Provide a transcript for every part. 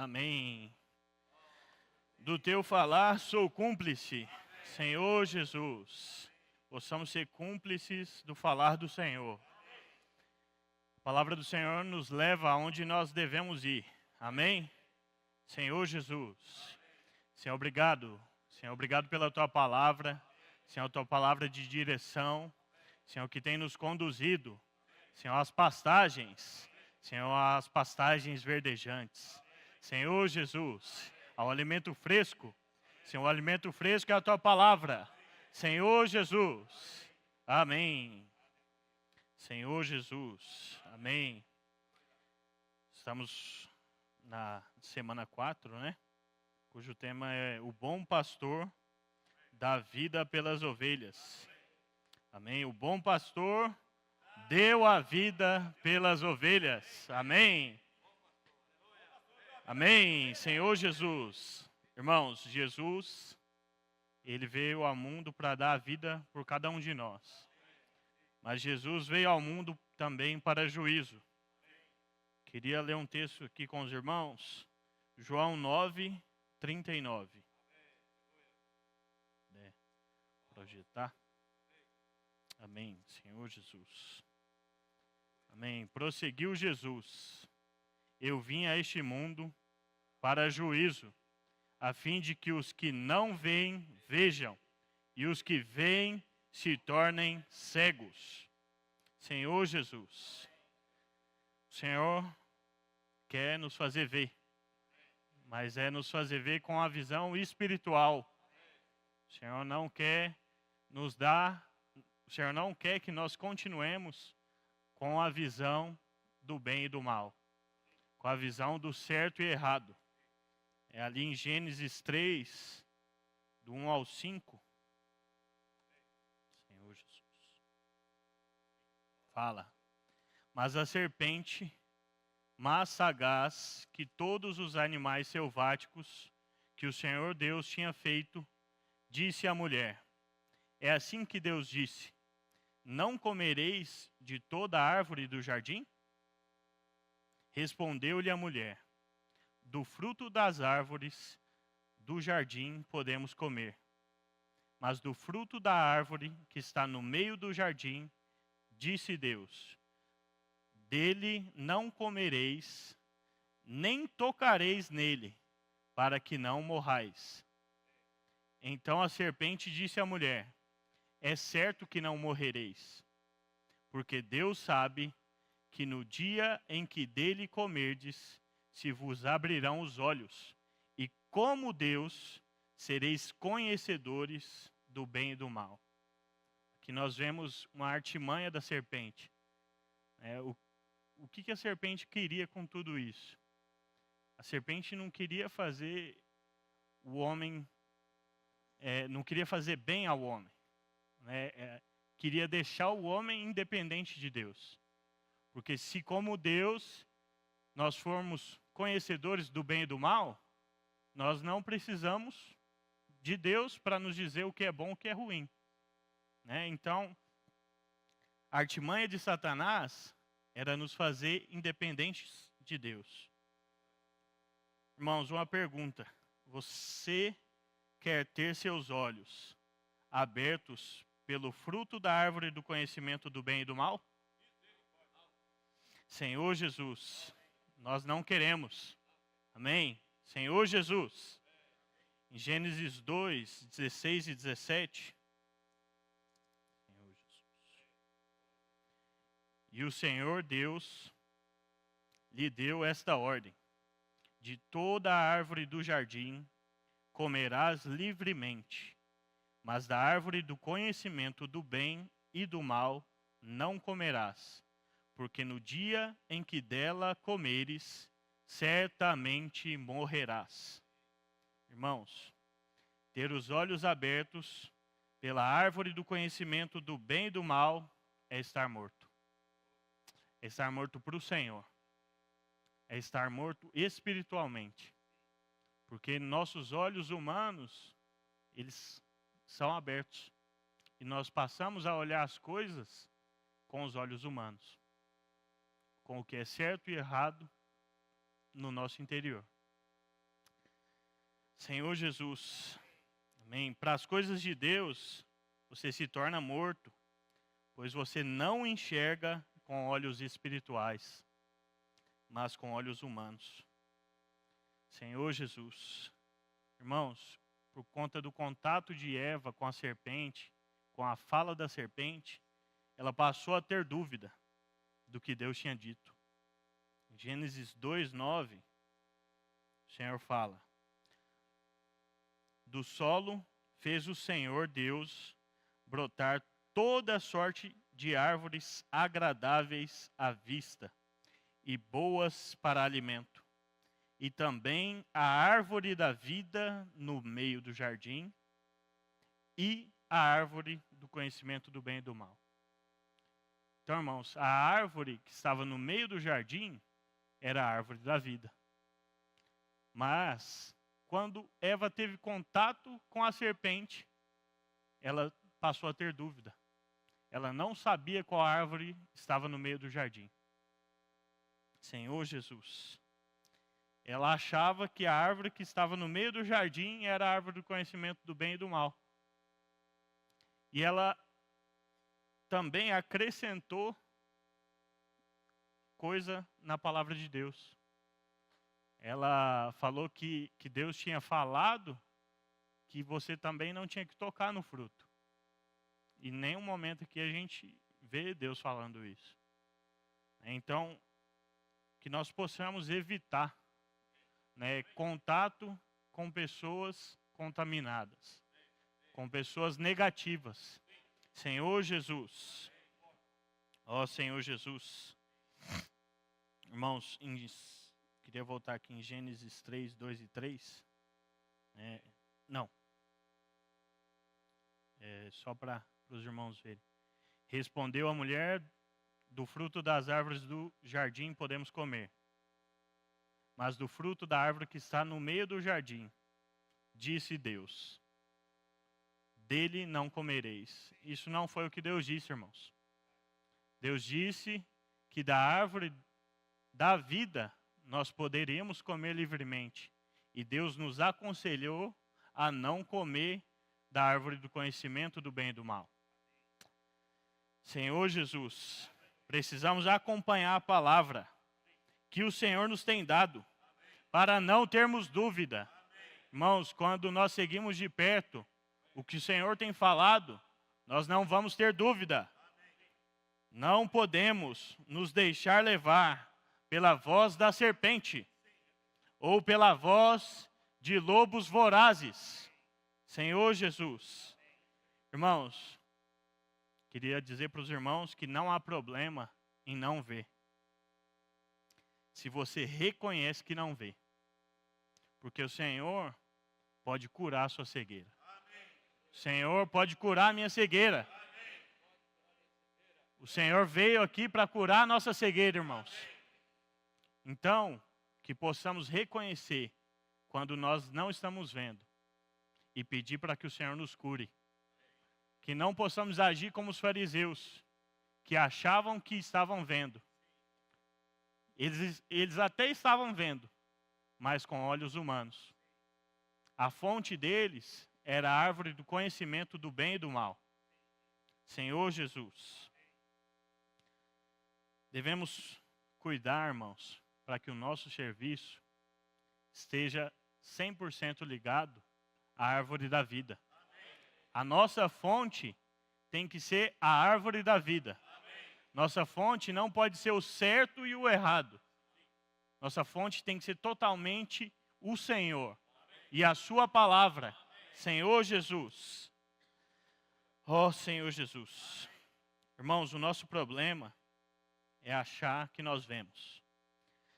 Amém. Do teu falar sou cúmplice, Senhor Jesus. Possamos ser cúmplices do falar do Senhor. A palavra do Senhor nos leva aonde nós devemos ir. Amém? Senhor Jesus. Senhor, obrigado. Senhor, obrigado pela tua palavra. Senhor, tua palavra de direção. Senhor, que tem nos conduzido. Senhor, as pastagens. Senhor, as pastagens verdejantes. Senhor Jesus, ao alimento fresco. Senhor, o alimento fresco é a tua palavra. Senhor Jesus. Amém. Senhor Jesus. Amém. Estamos na semana 4, né? Cujo tema é o bom pastor dá vida pelas ovelhas. Amém. O bom pastor deu a vida pelas ovelhas. Amém. Amém. Senhor Jesus. Irmãos, Jesus, ele veio ao mundo para dar a vida por cada um de nós. Mas Jesus veio ao mundo também para juízo. Queria ler um texto aqui com os irmãos. João 9, 39. Projetar. Amém. Senhor Jesus. Amém. Prosseguiu Jesus. Eu vim a este mundo para juízo, a fim de que os que não veem, vejam, e os que veem se tornem cegos. Senhor Jesus, o Senhor quer nos fazer ver, mas é nos fazer ver com a visão espiritual. O Senhor não quer nos dar, o Senhor não quer que nós continuemos com a visão do bem e do mal, com a visão do certo e errado. É ali em Gênesis 3, do 1 ao 5. Senhor Jesus. Fala. Mas a serpente, mais sagaz que todos os animais selváticos que o Senhor Deus tinha feito, disse à mulher: é assim que Deus disse: não comereis de toda a árvore do jardim? Respondeu-lhe a mulher: do fruto das árvores do jardim podemos comer, mas do fruto da árvore que está no meio do jardim, disse Deus: dele não comereis, nem tocareis nele, para que não morrais. Então a serpente disse à mulher: é certo que não morrereis, porque Deus sabe que no dia em que dele comerdes, se vos abrirão os olhos, e como Deus, sereis conhecedores do bem e do mal. Aqui nós vemos uma artimanha da serpente. O que a serpente queria com tudo isso? A serpente não queria fazer o homem, não queria fazer bem ao homem. Queria deixar o homem independente de Deus. Porque se como Deus nós formos conhecedores do bem e do mal, nós não precisamos de Deus para nos dizer o que é bom e o que é ruim. Então, a artimanha de Satanás era nos fazer independentes de Deus. Irmãos, uma pergunta. Você quer ter seus olhos abertos pelo fruto da árvore do conhecimento do bem e do mal? Senhor Jesus, nós não queremos. Amém? Senhor Jesus. Em Gênesis 2, 16 e 17. Senhor Jesus. E o Senhor Deus lhe deu esta ordem: de toda a árvore do jardim comerás livremente, mas da árvore do conhecimento do bem e do mal não comerás, porque no dia em que dela comeres, certamente morrerás. Irmãos, ter os olhos abertos pela árvore do conhecimento do bem e do mal é estar morto. É estar morto para o Senhor. É estar morto espiritualmente. Porque nossos olhos humanos, eles são abertos. E nós passamos a olhar as coisas com os olhos humanos. Com o que é certo e errado no nosso interior. Senhor Jesus, amém. Para as coisas de Deus, você se torna morto, pois você não enxerga com olhos espirituais, mas com olhos humanos. Senhor Jesus, irmãos, por conta do contato de Eva com a serpente, com a fala da serpente, ela passou a ter dúvida do que Deus tinha dito. Em Gênesis 2:9, o Senhor fala: do solo fez o Senhor Deus brotar toda sorte de árvores agradáveis à vista e boas para alimento, e também a árvore da vida no meio do jardim e a árvore do conhecimento do bem e do mal. Então, irmãos, a árvore que estava no meio do jardim era a árvore da vida. Mas, quando Eva teve contato com a serpente, ela passou a ter dúvida. Ela não sabia qual árvore estava no meio do jardim. Senhor Jesus, ela achava que a árvore que estava no meio do jardim era a árvore do conhecimento do bem e do mal. E ela também acrescentou coisa na palavra de Deus. Ela falou que Deus tinha falado que você também não tinha que tocar no fruto. E em nenhum momento aqui a gente vê Deus falando isso. Então, que nós possamos evitar, né, contato com pessoas contaminadas, com pessoas negativas. Senhor Jesus, ó Senhor Jesus. Irmãos, queria voltar aqui em Gênesis 3, 2 e 3. Só para os irmãos verem. Respondeu a mulher: do fruto das árvores do jardim podemos comer, mas do fruto da árvore que está no meio do jardim, disse Deus, dele não comereis. Isso não foi o que Deus disse, irmãos. Deus disse que da árvore da vida nós poderíamos comer livremente. E Deus nos aconselhou a não comer da árvore do conhecimento do bem e do mal. Senhor Jesus, precisamos acompanhar a palavra que o Senhor nos tem dado, para não termos dúvida. Irmãos, quando nós seguimos de perto o que o Senhor tem falado, nós não vamos ter dúvida. Não podemos nos deixar levar pela voz da serpente ou pela voz de lobos vorazes. Senhor Jesus. Irmãos, queria dizer para os irmãos que não há problema em não ver. Se você reconhece que não vê. Porque o Senhor pode curar a sua cegueira. O Senhor pode curar a minha cegueira. O Senhor veio aqui para curar a nossa cegueira, irmãos. Então, que possamos reconhecer quando nós não estamos vendo e pedir para que o Senhor nos cure. Que não possamos agir como os fariseus, que achavam que estavam vendo. Eles até estavam vendo, mas com olhos humanos. A fonte deles era a árvore do conhecimento do bem e do mal. Senhor Jesus, devemos cuidar, irmãos, para que o nosso serviço esteja 100% ligado à árvore da vida. A nossa fonte tem que ser a árvore da vida. Nossa fonte não pode ser o certo e o errado. Nossa fonte tem que ser totalmente o Senhor e a sua palavra. Senhor Jesus. Ó Senhor Jesus. Irmãos, o nosso problema é achar que nós vemos.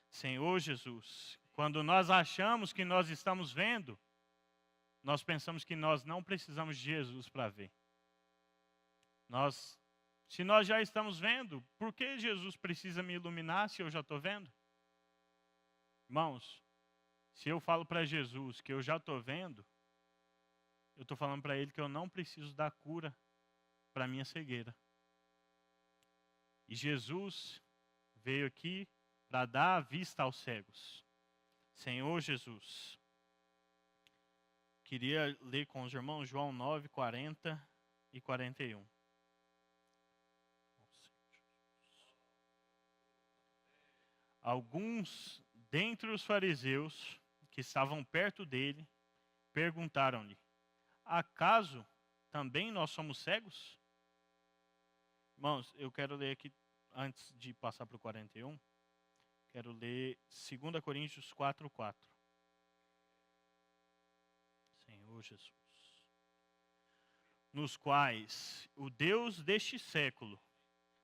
Senhor Jesus, quando nós achamos que nós estamos vendo, nós pensamos que nós não precisamos de Jesus para ver. Se nós já estamos vendo, por que Jesus precisa me iluminar se eu já estou vendo? Irmãos, se eu falo para Jesus que eu já estou vendo, eu estou falando para Ele que eu não preciso da cura para a minha cegueira. E Jesus veio aqui para dar a vista aos cegos. Senhor Jesus, Queria ler com os irmãos João 9, 40 e 41. Alguns dentre os fariseus que estavam perto dele perguntaram-lhe: acaso também nós somos cegos? Irmãos, eu quero ler aqui, antes de passar para o 41, quero ler 2 Coríntios 4, 4. Senhor Jesus. Nos quais o Deus deste século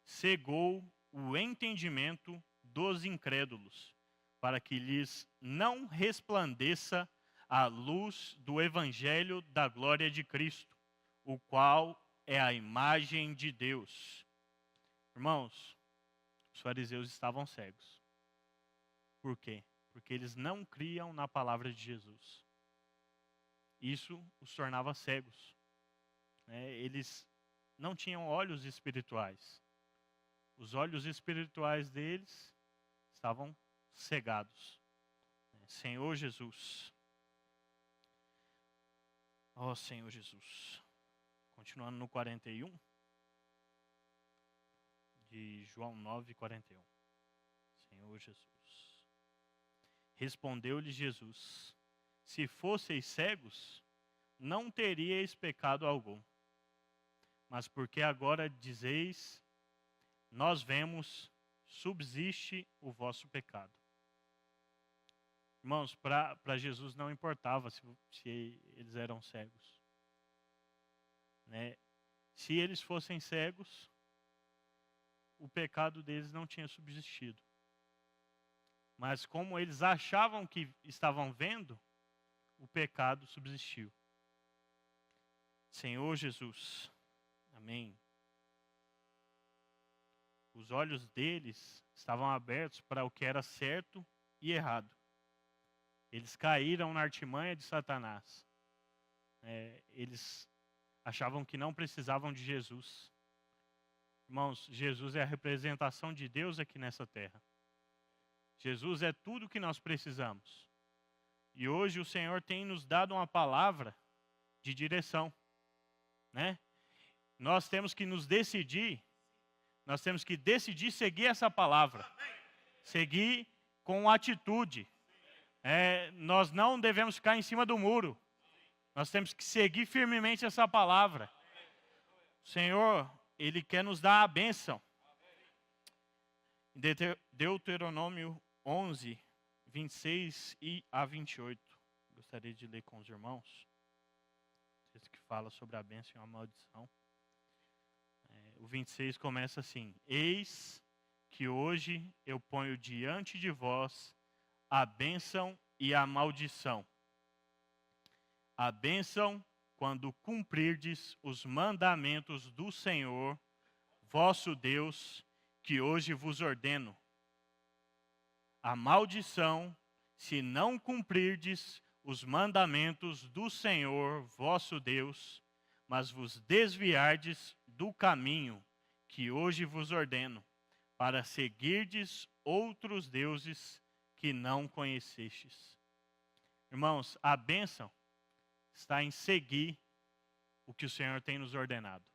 cegou o entendimento dos incrédulos, para que lhes não resplandeça a luz do evangelho da glória de Cristo, o qual é a imagem de Deus. Irmãos, os fariseus estavam cegos. Por quê? Porque eles não criam na palavra de Jesus. Isso os tornava cegos. Eles não tinham olhos espirituais. Os olhos espirituais deles estavam cegados. Senhor Jesus. Ó Senhor Jesus. Continuando no 41. De João 9, 41. Senhor Jesus. Respondeu-lhe Jesus: se fosseis cegos, não teríeis pecado algum. Mas porque agora dizeis, nós vemos, subsiste o vosso pecado. Irmãos, para Jesus não importava se eles eram cegos. Se eles fossem cegos, o pecado deles não tinha subsistido. Mas como eles achavam que estavam vendo, o pecado subsistiu. Senhor Jesus. Amém. Os olhos deles estavam abertos para o que era certo e errado. Eles caíram na artimanha de Satanás. Eles achavam que não precisavam de Jesus. Irmãos, Jesus é a representação de Deus aqui nessa terra. Jesus é tudo o que nós precisamos. E hoje o Senhor tem nos dado uma palavra de direção. Nós temos que nos decidir, nós temos que decidir seguir essa palavra. Seguir com atitude. Nós não devemos ficar em cima do muro. Nós temos que seguir firmemente essa palavra. O Senhor, Ele quer nos dar a bênção. Deuteronômio 11, 26 a 28. Gostaria de ler com os irmãos. Texto que fala sobre a bênção e a maldição. O 26 começa assim: eis que hoje eu ponho diante de vós a bênção e a maldição. A bênção quando cumprirdes os mandamentos do Senhor, vosso Deus, que hoje vos ordeno. A maldição, se não cumprirdes os mandamentos do Senhor, vosso Deus, mas vos desviardes do caminho que hoje vos ordeno, para seguirdes outros deuses que não conhecestes. Irmãos, a bênção está em seguir o que o Senhor tem nos ordenado.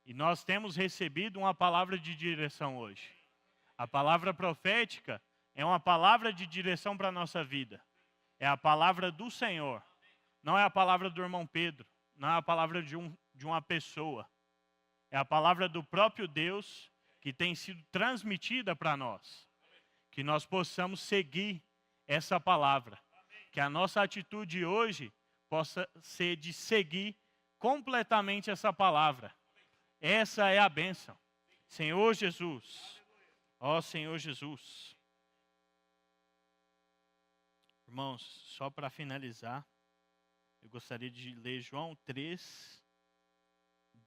E nós temos recebido uma palavra de direção hoje. A palavra profética é uma palavra de direção para a nossa vida. É a palavra do Senhor. Não é a palavra do irmão Pedro. Não é a palavra de uma pessoa. É a palavra do próprio Deus que tem sido transmitida para nós. Que nós possamos seguir essa palavra. Que a nossa atitude hoje possa ser de seguir completamente essa palavra. Essa é a bênção. Senhor Jesus. Ó Senhor Jesus. Irmãos, só para finalizar, eu gostaria de ler João 3,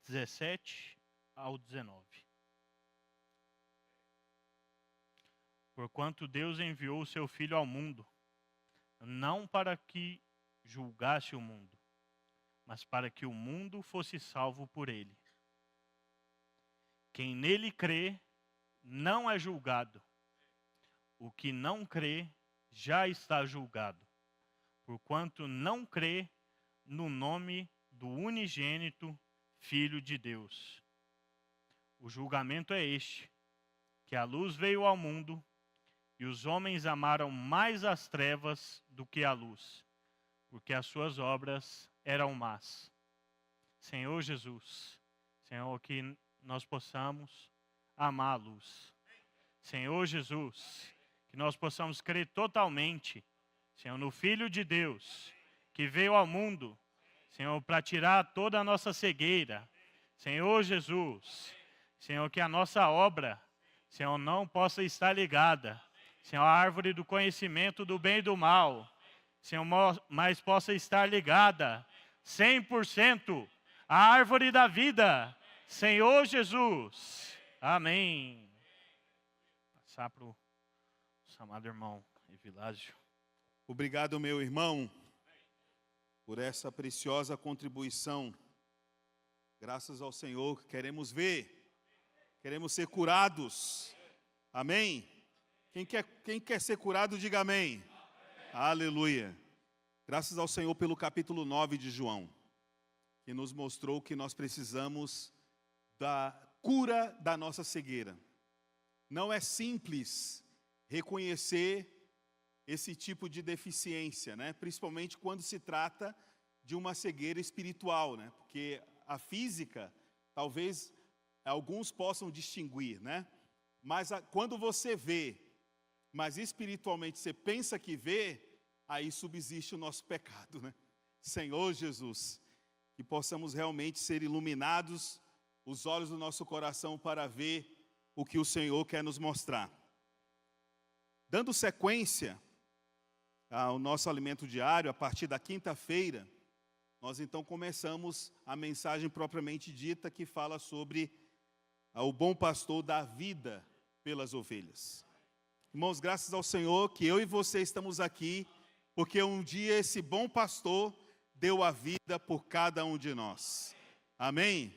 17 ao 19. Porquanto Deus enviou o seu Filho ao mundo, não para que julgasse o mundo, mas para que o mundo fosse salvo por ele. Quem nele crê não é julgado. O que não crê já está julgado, porquanto não crê no nome do unigênito Filho de Deus. O julgamento é este, que a luz veio ao mundo, e os homens amaram mais as trevas do que a luz, porque as suas obras eram más. Senhor Jesus, Senhor, que nós possamos amar a luz. Senhor Jesus, que nós possamos crer totalmente, Senhor, no Filho de Deus, que veio ao mundo, Senhor, para tirar toda a nossa cegueira. Senhor Jesus, Senhor, que a nossa obra, Senhor, não possa estar ligada, Senhor, a árvore do conhecimento do bem e do mal, Senhor, mas possa estar ligada 100% à árvore da vida, Senhor Jesus. Amém. Passar para o amado irmão Evilásio. Obrigado, meu irmão, por essa preciosa contribuição. Graças ao Senhor, queremos ver, queremos ser curados. Amém? Quem quer ser curado, diga amém. Aleluia. Graças ao Senhor pelo capítulo 9 de João, que nos mostrou que nós precisamos da cura da nossa cegueira. Não é simples reconhecer esse tipo de deficiência, né? Principalmente quando se trata de uma cegueira espiritual, né? Porque a física, talvez alguns possam distinguir, né? Mas quando você vê, mas espiritualmente você pensa que vê, aí subsiste o nosso pecado, né? Senhor Jesus, que possamos realmente ser iluminados, os olhos do nosso coração para ver o que o Senhor quer nos mostrar. Dando sequência ao nosso alimento diário, a partir da quinta-feira, nós então começamos a mensagem propriamente dita, que fala sobre o bom pastor dar vida pelas ovelhas. Irmãos, graças ao Senhor que eu e você estamos aqui, porque um dia esse bom pastor deu a vida por cada um de nós. Amém?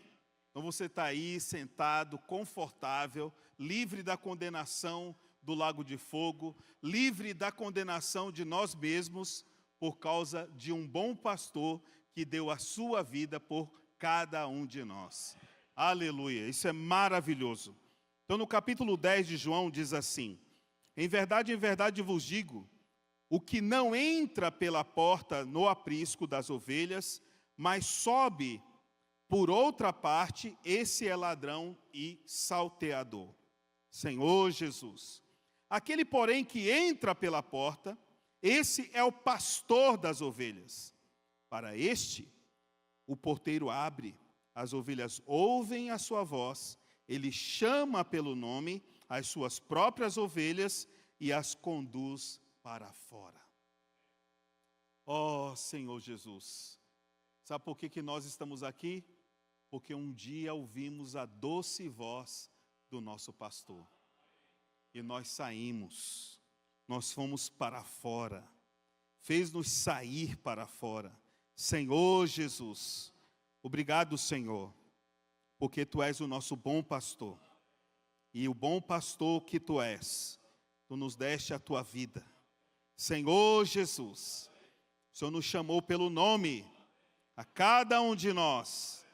Então você está aí sentado, confortável, livre da condenação do lago de fogo, livre da condenação de nós mesmos, por causa de um bom pastor que deu a sua vida por cada um de nós. Aleluia, isso é maravilhoso. Então no capítulo 10 de João diz assim: em verdade vos digo, o que não entra pela porta no aprisco das ovelhas, mas sobe por outra parte, esse é ladrão e salteador. Senhor Jesus. Aquele, porém, que entra pela porta, esse é o pastor das ovelhas. Para este, o porteiro abre, as ovelhas ouvem a sua voz, ele chama pelo nome as suas próprias ovelhas e as conduz para fora. Ó Senhor Jesus, sabe por que nós estamos aqui? Porque um dia ouvimos a doce voz do nosso pastor. E nós saímos, nós fomos para fora, fez-nos sair para fora. Senhor Jesus, obrigado, Senhor, porque Tu és o nosso bom pastor. E o bom pastor que Tu és, Tu nos deste a Tua vida. Senhor Jesus, o Senhor nos chamou pelo nome, a cada um de nós.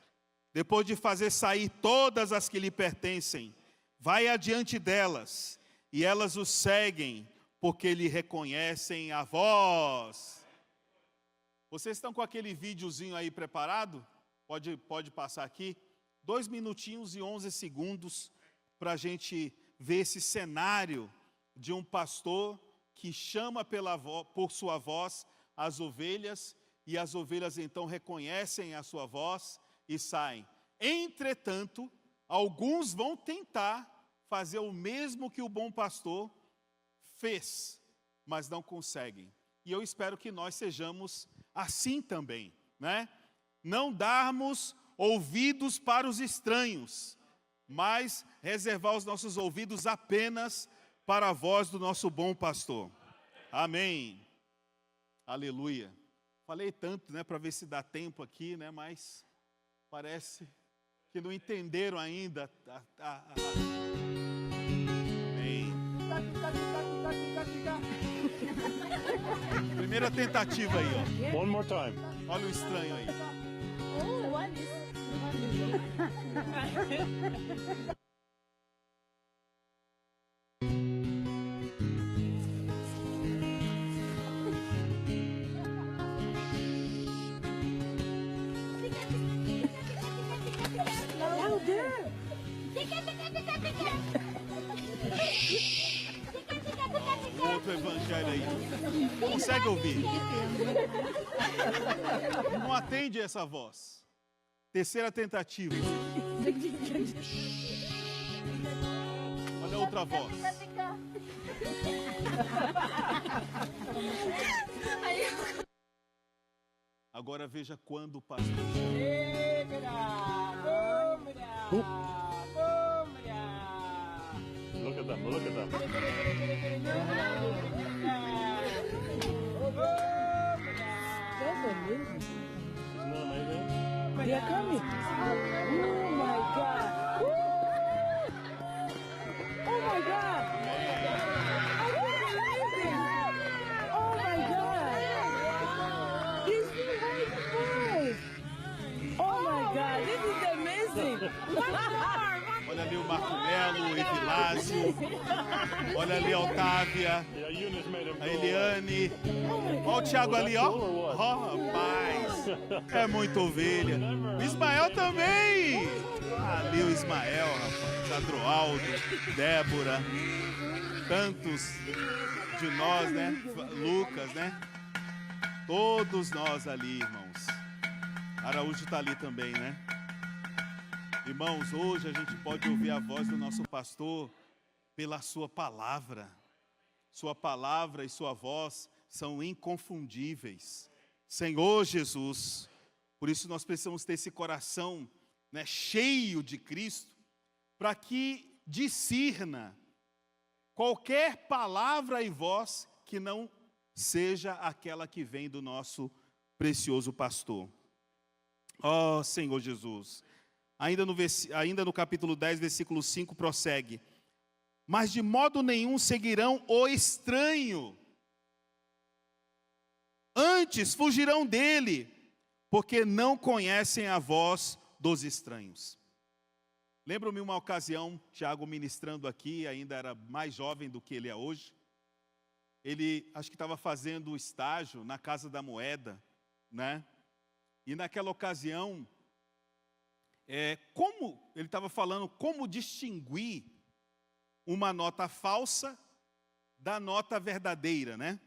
Depois de fazer sair todas as que lhe pertencem, vai adiante delas, e elas o seguem, porque lhe reconhecem a voz. Vocês estão com aquele videozinho aí preparado? Pode passar aqui. 2 minutinhos e 11 segundos para a gente ver esse cenário de um pastor que chama por sua voz as ovelhas, e as ovelhas então reconhecem a sua voz e saem. Entretanto, alguns vão tentar fazer o mesmo que o bom pastor fez, mas não conseguem. E eu espero que nós sejamos assim também, né? Não darmos ouvidos para os estranhos, mas reservar os nossos ouvidos apenas para a voz do nosso bom pastor. Amém. Aleluia. Falei tanto, né, para ver se dá tempo aqui, né, mas parece que não entenderam ainda. Amém. Primeira tentativa aí, ó. One more time. Olha o estranho aí. Oh, what is Oh, good. Um outro evangelho aí. Consegue ouvir? Não atende essa voz. Terceira tentativa. Olha a outra voz. Agora veja quando o pastor chama. Look at them. Look at them. That's amazing. Isn't that amazing? They are coming. Oh my God. Woo! Oh my God. I can't believe it. Oh my God. He's so high. Oh my God. This is amazing. One more. Olha ali o Marco Melo, o Evilásio. Olha ali a Otávia, Yeah, Eunice made him a go. Eliane. Olha o Thiago ali, ó. Ó, rapaz. É muita ovelha. O Ismael também. Ali o Ismael, rapaz. Adroaldo, Débora. Tantos de nós, né? Lucas, né? Todos nós ali, irmãos. Araújo está ali também, né? Irmãos, hoje a gente pode ouvir a voz do nosso pastor pela sua palavra. Sua palavra e sua voz são inconfundíveis. Senhor Jesus, por isso nós precisamos ter esse coração, né, cheio de Cristo, para que discirna qualquer palavra e voz que não seja aquela que vem do nosso precioso pastor. Ó Senhor Jesus. Ainda no capítulo 10, versículo 5, prossegue. Mas de modo nenhum seguirão o estranho. Antes fugirão dele, porque não conhecem a voz dos estranhos. Lembro-me uma ocasião, Tiago ministrando aqui, ainda era mais jovem do que ele é hoje. Ele, acho que estava fazendo estágio na Casa da Moeda, né? E naquela ocasião, ele estava falando como distinguir uma nota falsa da nota verdadeira, né?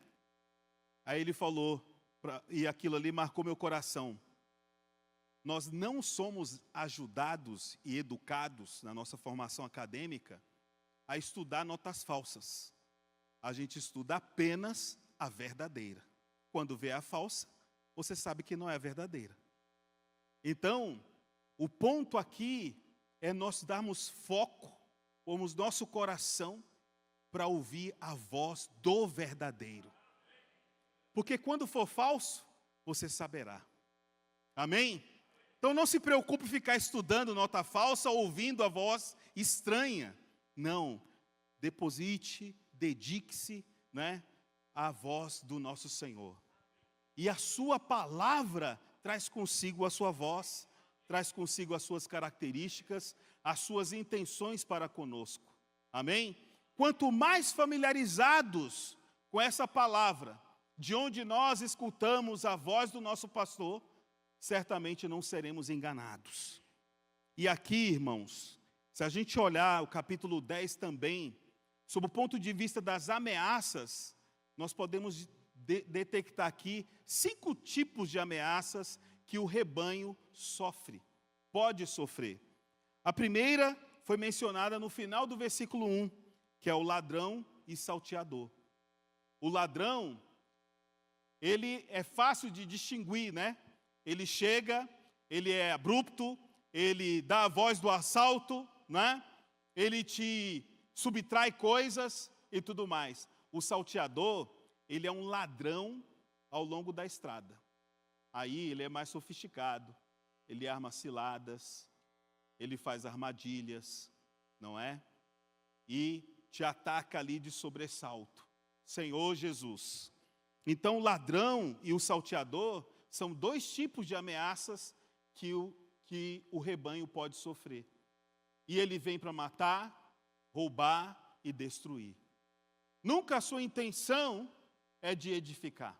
Aí ele falou, e aquilo ali marcou meu coração. Nós não somos ajudados e educados na nossa formação acadêmica a estudar notas falsas. A gente estuda apenas a verdadeira. Quando vê a falsa, você sabe que não é a verdadeira. Então, o ponto aqui é nós darmos foco, pomos nosso coração para ouvir a voz do verdadeiro. Porque quando for falso, você saberá. Amém? Então não se preocupe em ficar estudando nota falsa, ouvindo a voz estranha. Não. Deposite, dedique-se, né, à voz do nosso Senhor. E a sua palavra traz consigo a sua voz, traz consigo as suas características, as suas intenções para conosco. Amém? Quanto mais familiarizados com essa palavra, de onde nós escutamos a voz do nosso pastor, certamente não seremos enganados. E aqui, irmãos, se a gente olhar o capítulo 10 também, sob o ponto de vista das ameaças, nós podemos detectar aqui 5 tipos de ameaças que o rebanho sofre, pode sofrer. A primeira foi mencionada no final do versículo 1, que é o ladrão e salteador. O ladrão, ele é fácil de distinguir, né? Ele chega, ele é abrupto, ele dá a voz do assalto, né? Ele te subtrai coisas e tudo mais. O salteador, ele é um ladrão ao longo da estrada. Aí ele é mais sofisticado, ele arma ciladas, ele faz armadilhas, não é? E te ataca ali de sobressalto. Senhor Jesus. Então, o ladrão e o salteador são dois tipos de ameaças que o rebanho pode sofrer. E ele vem para matar, roubar e destruir. Nunca a sua intenção é de edificar,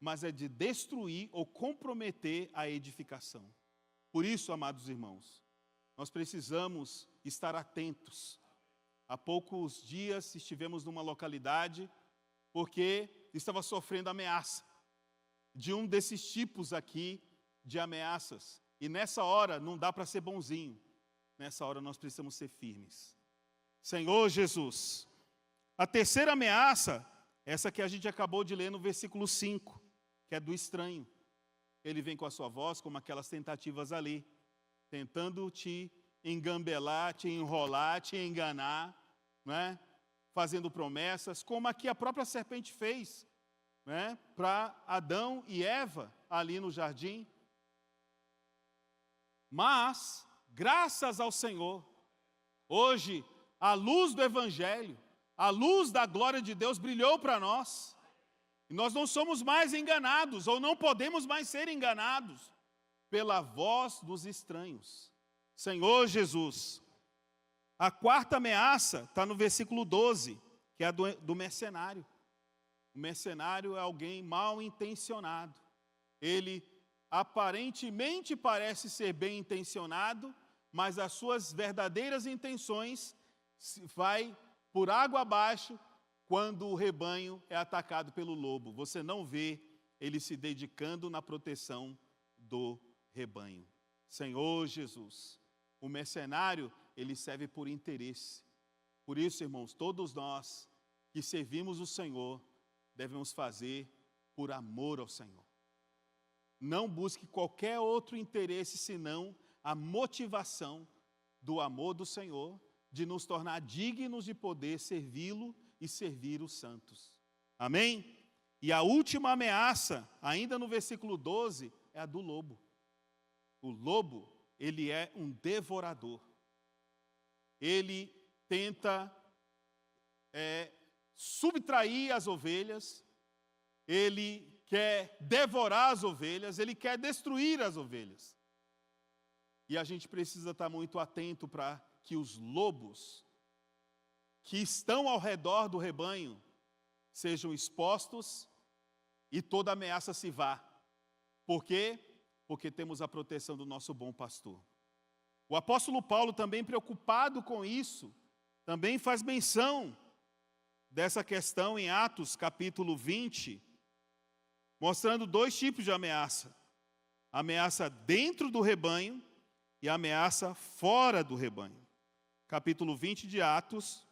mas é de destruir ou comprometer a edificação. Por isso, amados irmãos, nós precisamos estar atentos. Há poucos dias estivemos numa localidade porque estava sofrendo ameaça de um desses tipos aqui de ameaças. E nessa hora não dá para ser bonzinho. Nessa hora nós precisamos ser firmes. Senhor Jesus. A terceira ameaça, essa que a gente acabou de ler no versículo 5, que é do estranho. Ele vem com a sua voz, como aquelas tentativas ali, tentando te engambelar, te enrolar, te enganar, né? Fazendo promessas, como aqui a própria serpente fez, né? Para Adão e Eva ali no jardim. Mas, graças ao Senhor, hoje, a luz do Evangelho, a luz da glória de Deus brilhou para nós. E nós não somos mais enganados, ou não podemos mais ser enganados, pela voz dos estranhos. Senhor Jesus. A quarta ameaça está no versículo 12, que é a do mercenário. O mercenário é alguém mal intencionado. Ele aparentemente parece ser bem intencionado, mas as suas verdadeiras intenções vai por água abaixo quando o rebanho é atacado pelo lobo. Você não vê ele se dedicando na proteção do rebanho. Senhor Jesus, o mercenário, ele serve por interesse. Por isso, irmãos, todos nós que servimos o Senhor, devemos fazer por amor ao Senhor. Não busque qualquer outro interesse senão a motivação do amor do Senhor, de nos tornar dignos de poder servi-lo e servir os santos. Amém? E a última ameaça, ainda no versículo 12, é a do lobo. O lobo, ele é um devorador. Ele tenta subtrair as ovelhas, ele quer devorar as ovelhas, ele quer destruir as ovelhas. E a gente precisa estar muito atento para que os lobos que estão ao redor do rebanho sejam expostos e toda ameaça se vá. Por quê? Porque temos a proteção do nosso bom pastor. O apóstolo Paulo, também preocupado com isso, também faz menção dessa questão em Atos capítulo 20, mostrando dois tipos de ameaça. A ameaça dentro do rebanho e a ameaça fora do rebanho. Capítulo 20 de Atos,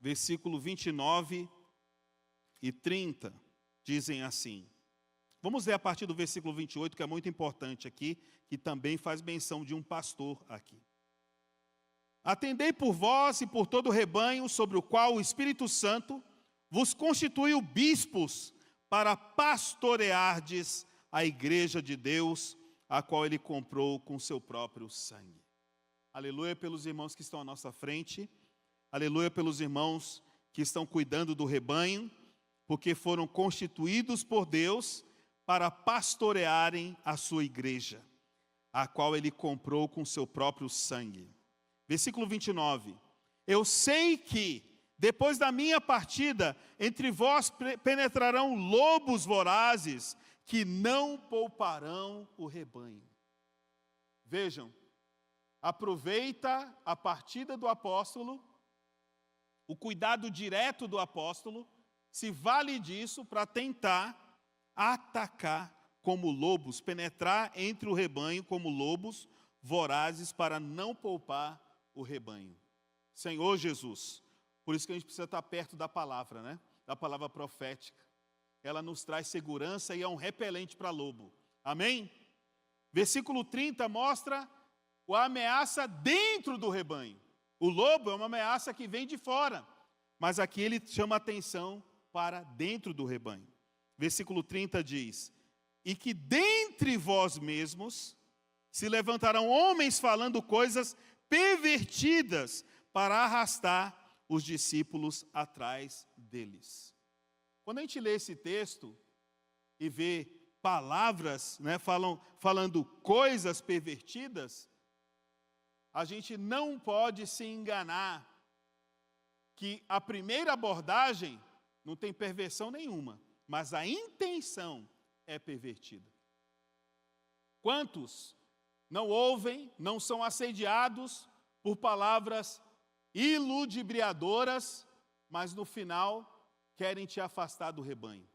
versículo 29 e 30, dizem assim. Vamos ler a partir do versículo 28, que é muito importante aqui, que também faz menção de um pastor aqui. Atendei por vós e por todo o rebanho, sobre o qual o Espírito Santo vos constituiu bispos, para pastoreardes a igreja de Deus, a qual ele comprou com seu próprio sangue. Aleluia pelos irmãos que estão à nossa frente. Aleluia pelos irmãos que estão cuidando do rebanho, porque foram constituídos por Deus para pastorearem a sua igreja, a qual ele comprou com seu próprio sangue. Versículo 29. Eu sei que, depois da minha partida, entre vós penetrarão lobos vorazes, que não pouparão o rebanho. Vejam, aproveita a partida do apóstolo, o cuidado direto do apóstolo, se vale disso para tentar atacar como lobos, penetrar entre o rebanho como lobos vorazes para não poupar o rebanho. Senhor Jesus, por isso que a gente precisa estar perto da palavra, né? Da palavra profética. Ela nos traz segurança e é um repelente para lobo. Amém? Versículo 30 mostra a ameaça dentro do rebanho. O lobo é uma ameaça que vem de fora, mas aqui ele chama a atenção para dentro do rebanho. Versículo 30 diz: e que dentre vós mesmos se levantarão homens falando coisas pervertidas para arrastar os discípulos atrás deles. Quando a gente lê esse texto e vê palavras, né, falando coisas pervertidas, a gente não pode se enganar que a primeira abordagem não tem perversão nenhuma, mas a intenção é pervertida. Quantos não ouvem, não são assediados por palavras iludibriadoras, mas no final querem te afastar do rebanho,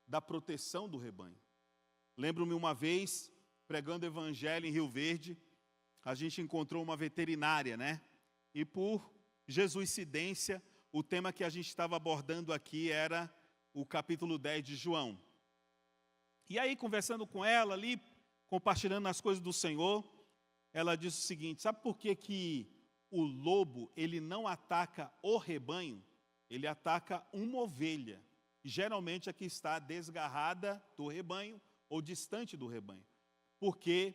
da proteção do rebanho. Lembro-me uma vez, pregando evangelho em Rio Verde, a gente encontrou uma veterinária, né? E por jesuicidência, o tema que a gente estava abordando aqui era o capítulo 10 de João. E aí, conversando com ela ali, compartilhando as coisas do Senhor, ela disse o seguinte: sabe por que o lobo, ele não ataca o rebanho? Ele ataca uma ovelha, geralmente a que está desgarrada do rebanho ou distante do rebanho. Porque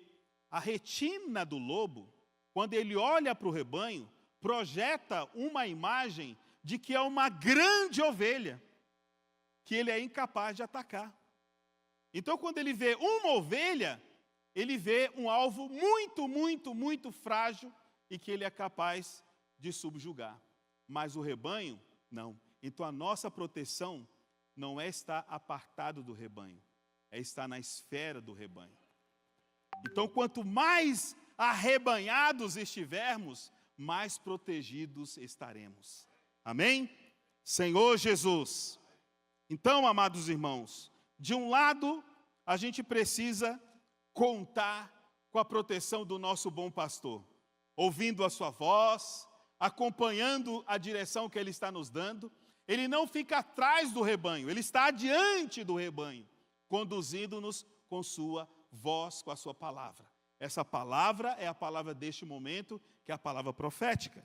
a retina do lobo, quando ele olha para o rebanho, projeta uma imagem de que é uma grande ovelha, que ele é incapaz de atacar. Então, quando ele vê uma ovelha, ele vê um alvo muito frágil e que ele é capaz de subjugar. Mas o rebanho, não. Então, a nossa proteção não é estar apartado do rebanho, é estar na esfera do rebanho. Então, quanto mais arrebanhados estivermos, mais protegidos estaremos. Amém? Senhor Jesus. Então, amados irmãos, de um lado, a gente precisa contar com a proteção do nosso bom pastor, ouvindo a sua voz, acompanhando a direção que ele está nos dando. Ele não fica atrás do rebanho, ele está adiante do rebanho, conduzindo-nos com sua voz, com a sua palavra. Essa palavra é a palavra deste momento, que é a palavra profética.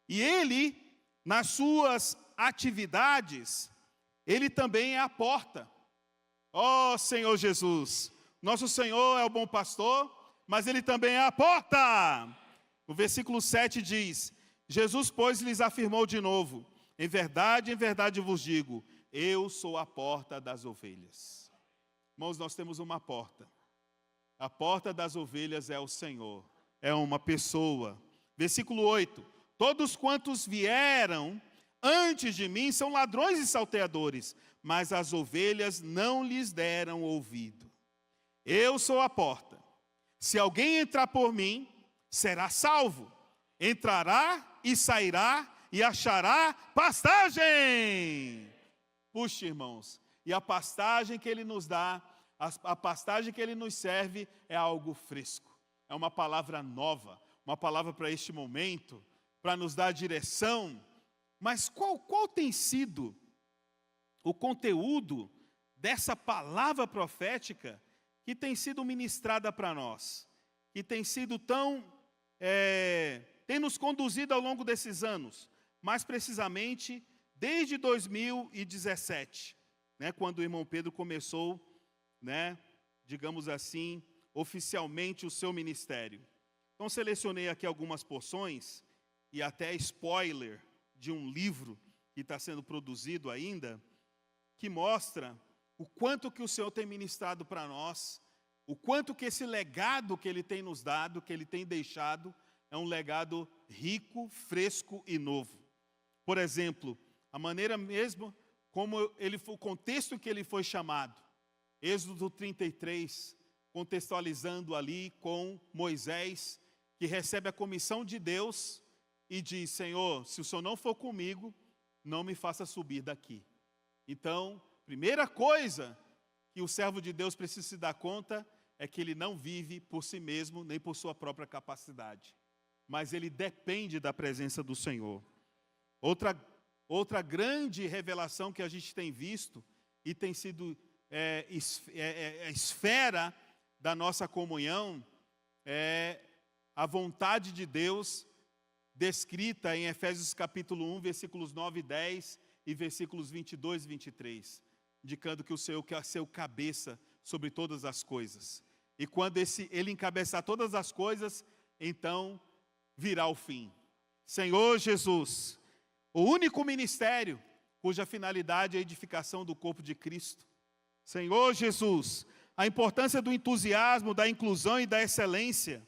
E ele, nas suas atividades, ele também é a porta. Ó Senhor Jesus, nosso Senhor é o bom pastor, mas ele também é a porta. O versículo 7 diz: Jesus, pois, lhes afirmou de novo: em verdade vos digo, eu sou a porta das ovelhas. Irmãos, nós temos uma porta. A porta das ovelhas é o Senhor, é uma pessoa. Versículo 8: todos quantos vieram antes de mim são ladrões e salteadores, mas as ovelhas não lhes deram ouvido. Eu sou a porta. Se alguém entrar por mim, será salvo. Entrará e sairá e achará pastagem. Puxa, irmãos, e a pastagem que ele nos dá, a pastagem que ele nos serve é algo fresco. É uma palavra nova, uma palavra para este momento, para nos dar direção. Mas qual tem sido o conteúdo dessa palavra profética que tem sido ministrada para nós? Que tem sido tem nos conduzido ao longo desses anos, mais precisamente desde 2017, né, quando o irmão Pedro começou, né, digamos assim, oficialmente o seu ministério. Então selecionei aqui algumas porções e até spoiler de um livro que está sendo produzido ainda, que mostra o quanto que o Senhor tem ministrado para nós, o quanto que esse legado que Ele tem nos dado, que Ele tem deixado, é um legado rico, fresco e novo. Por exemplo, a maneira mesmo como o contexto que ele foi chamado. Êxodo 33, contextualizando ali com Moisés, que recebe a comissão de Deus e diz: Senhor, se o Senhor não for comigo, não me faça subir daqui. Então, primeira coisa que o servo de Deus precisa se dar conta é que ele não vive por si mesmo, nem por sua própria capacidade, mas ele depende da presença do Senhor. Outra grande revelação que a gente tem visto e tem sido a esfera da nossa comunhão é a vontade de Deus descrita em Efésios capítulo 1, versículos 9 e 10 e versículos 22 e 23, indicando que o Senhor quer ser o cabeça sobre todas as coisas. E quando ele encabeçar todas as coisas, então virá o fim. Senhor Jesus, o único ministério cuja finalidade é a edificação do corpo de Cristo. Senhor Jesus, a importância do entusiasmo, da inclusão e da excelência.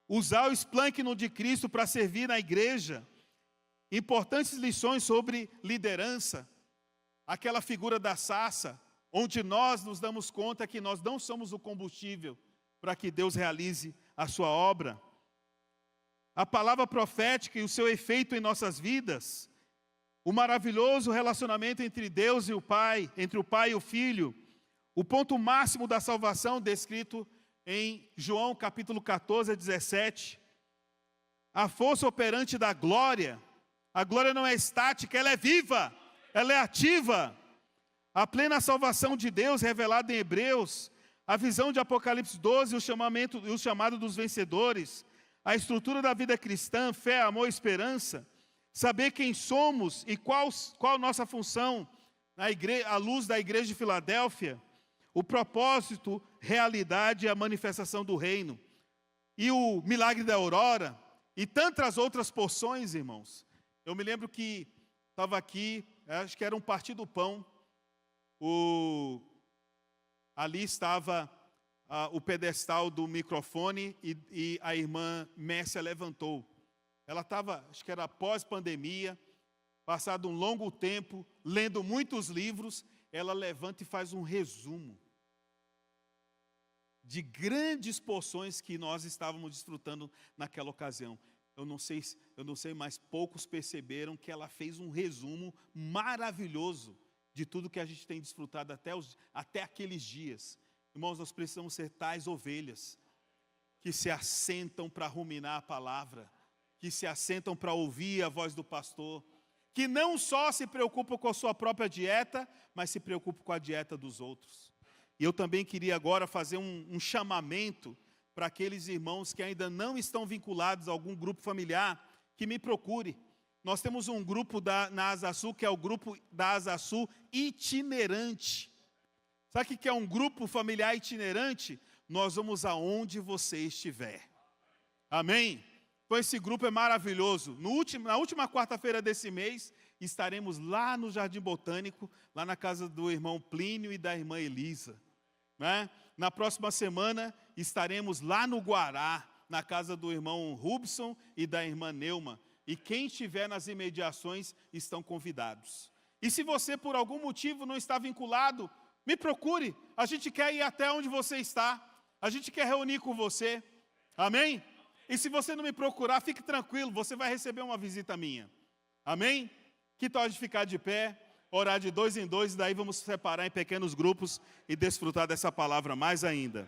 Usar o esplênquido de Cristo para servir na igreja. Importantes lições sobre liderança. Aquela figura da sarça, onde nós nos damos conta que nós não somos o combustível para que Deus realize a sua obra. A palavra profética e o seu efeito em nossas vidas. O maravilhoso relacionamento entre Deus e o Pai, entre o Pai e o Filho. O ponto máximo da salvação descrito em João capítulo 14 a 17. A força operante da glória. A glória não é estática, ela é viva, ela é ativa. A plena salvação de Deus revelada em Hebreus. A visão de Apocalipse 12 e o chamado dos vencedores. A estrutura da vida cristã, fé, amor e esperança. Saber quem somos e qual nossa função à luz da igreja de Filadélfia. O propósito, realidade e a manifestação do reino. E o milagre da aurora. E tantas outras porções, irmãos. Eu me lembro que estava aqui, acho que era um Partido do Pão. Ali estava o pedestal do microfone e a irmã Mércia levantou. Ela estava, acho que era pós-pandemia, passado um longo tempo, lendo muitos livros, ela levanta e faz um resumo de grandes porções que nós estávamos desfrutando naquela ocasião. Eu não sei, mas poucos perceberam que ela fez um resumo maravilhoso de tudo que a gente tem desfrutado até aqueles dias. Irmãos, nós precisamos ser tais ovelhas que se assentam para ruminar a palavra, que se assentam para ouvir a voz do pastor, que não só se preocupam com a sua própria dieta, mas se preocupam com a dieta dos outros. E eu também queria agora fazer um chamamento para aqueles irmãos que ainda não estão vinculados a algum grupo familiar, que me procure. Nós temos um grupo na Asa Sul, que é o grupo da Asa Sul itinerante. Sabe o que é um grupo familiar itinerante? Nós vamos aonde você estiver. Amém? Então esse grupo é maravilhoso. Na última quarta-feira desse mês, estaremos lá no Jardim Botânico, lá na casa do irmão Plínio e da irmã Elisa. Né? Na próxima semana, estaremos lá no Guará, na casa do irmão Rubson e da irmã Neuma. E quem estiver nas imediações estão convidados. E se você, por algum motivo, não está vinculado, me procure. A gente quer ir até onde você está. A gente quer reunir com você. Amém? E se você não me procurar, fique tranquilo, você vai receber uma visita minha. Amém? Que tal de ficar de pé, orar de 2 em 2, e daí vamos separar em pequenos grupos e desfrutar dessa palavra mais ainda.